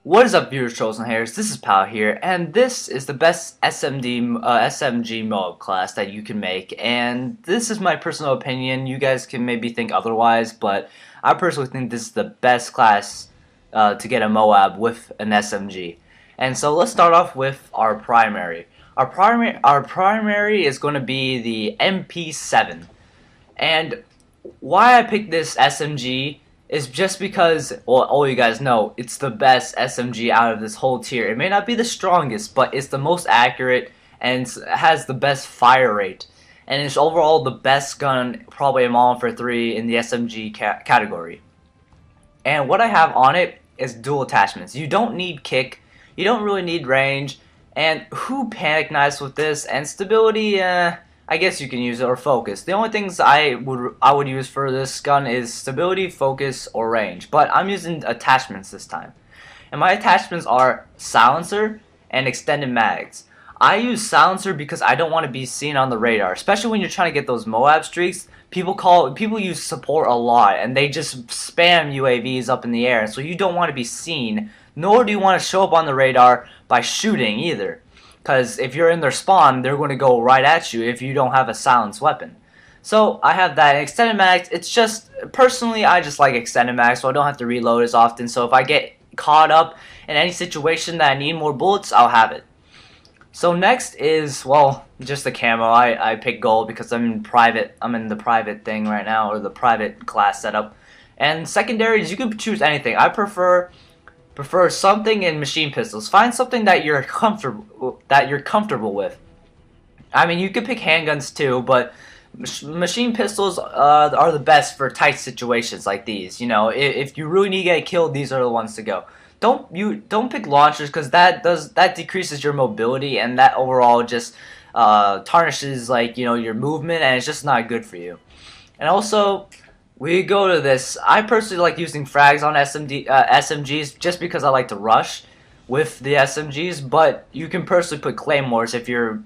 What is up, viewers, trolls, and haters? This is Pal here, and this is the best SMG MOAB class that you can make. And this is my personal opinion. You guys can maybe think otherwise, but I personally think this is the best class to get a MOAB with an SMG. And so let's start off with our primary. Our primary is going to be the MP7. And why I picked this SMG is just because, well, all you guys know, it's the best SMG out of this whole tier. It may not be the strongest, but it's the most accurate and has the best fire rate. And it's overall the best gun, probably a Modern Warfare 3 in the SMG category. And what I have on it is dual attachments. You don't need kick, you don't really need range, and who panic knives with this? And stability, I guess you can use it, or focus. The only things I would use for this gun is stability, focus, or range. But I'm using attachments this time. And my attachments are silencer and extended mags. I use silencer because I don't want to be seen on the radar, especially when you're trying to get those MOAB streaks. People use support a lot, and they just spam UAVs up in the air. So you don't want to be seen, nor do you want to show up on the radar by shooting either. Because if you're in their spawn, they're going to go right at you if you don't have a silenced weapon. So I have that. Extended mags, it's just, personally, I just like extended mags, so I don't have to reload as often. So if I get caught up in any situation that I need more bullets, I'll have it. So next is, well, just the camo. I picked gold because I'm in the private thing right now, or the private class setup. And secondaries, you can choose anything. I prefer something in machine pistols. Find something that you're comfortable with. I mean, you could pick handguns too, but machine pistols are the best for tight situations like these. You know, if you really need to get killed, these are the ones to go. Don't pick launchers, because that decreases your mobility, and that overall just tarnishes, like, you know, your movement, and it's just not good for you. And also, we go to this. I personally like using frags on SMGs just because I like to rush with the SMGs, but you can personally put claymores if you're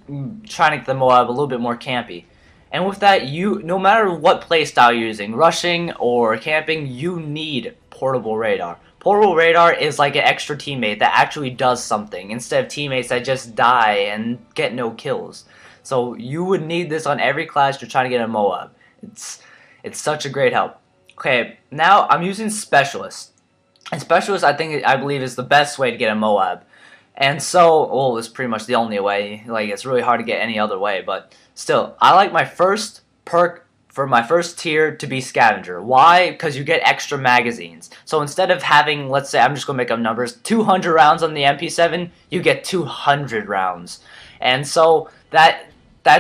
trying to get the MOAB a little bit more campy. And with that, no matter what playstyle you're using, rushing or camping, you need portable radar. Portable radar is like an extra teammate that actually does something, instead of teammates that just die and get no kills. So you would need this on every class you're trying to get a MOAB. It's such a great help. Okay, now I'm using Specialist. And Specialist, I believe, is the best way to get a MOAB. And so, well, it's pretty much the only way. Like, it's really hard to get any other way. But still, I like my first perk for my first tier to be Scavenger. Why? Because you get extra magazines. So instead of having, let's say, I'm just going to make up numbers, 200 rounds on the MP7, you get 200 rounds. And so that's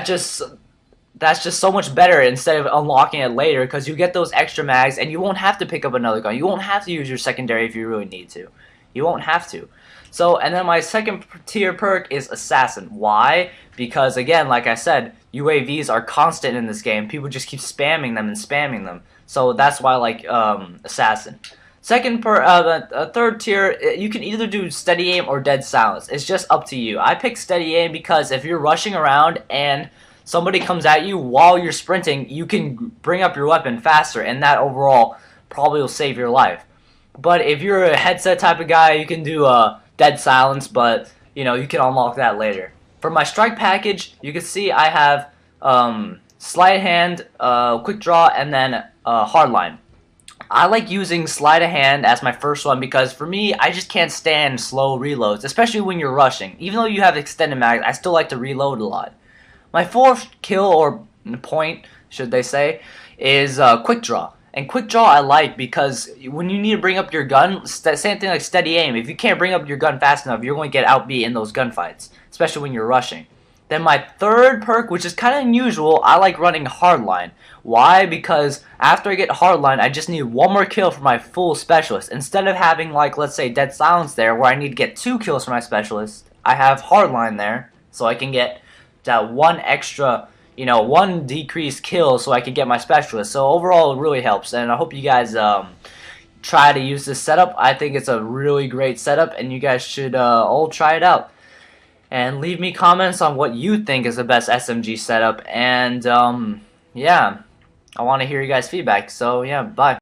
just so much better instead of unlocking it later, because you get those extra mags and you won't have to pick up another gun. You won't have to use your secondary if you really need to. You won't have to. So, and then my second tier perk is Assassin. Why? Because, again, like I said, UAVs are constant in this game. People just keep spamming them and spamming them. So that's why I like Assassin. Third tier, you can either do steady aim or dead silence. It's just up to you. I pick steady aim because if you're rushing around and somebody comes at you while you're sprinting, you can bring up your weapon faster, and that overall probably will save your life. But if you're a headset type of guy, you can do dead silence, but you know, you can unlock that later. For my strike package, you can see I have sleight of hand, quick draw, and then hardline. I like using sleight of hand as my first one because for me, I just can't stand slow reloads, especially when you're rushing. Even though you have extended mags, I still like to reload a lot. My fourth kill, or point, should they say, is quick draw. And quick draw I like because when you need to bring up your gun, same thing like steady aim. If you can't bring up your gun fast enough, you're going to get outbeat in those gunfights, especially when you're rushing. Then my third perk, which is kind of unusual, I like running hardline. Why? Because after I get hardline, I just need one more kill for my full specialist. Instead of having, like, let's say dead silence there, where I need to get 2 kills for my specialist, I have hardline there, so I can get that one extra, you know, one decreased kill so I can get my specialist. So overall, it really helps, and I hope you guys try to use this setup. I think it's a really great setup, and you guys should all try it out. And leave me comments on what you think is the best SMG setup, and yeah, I want to hear you guys' feedback. So yeah, bye.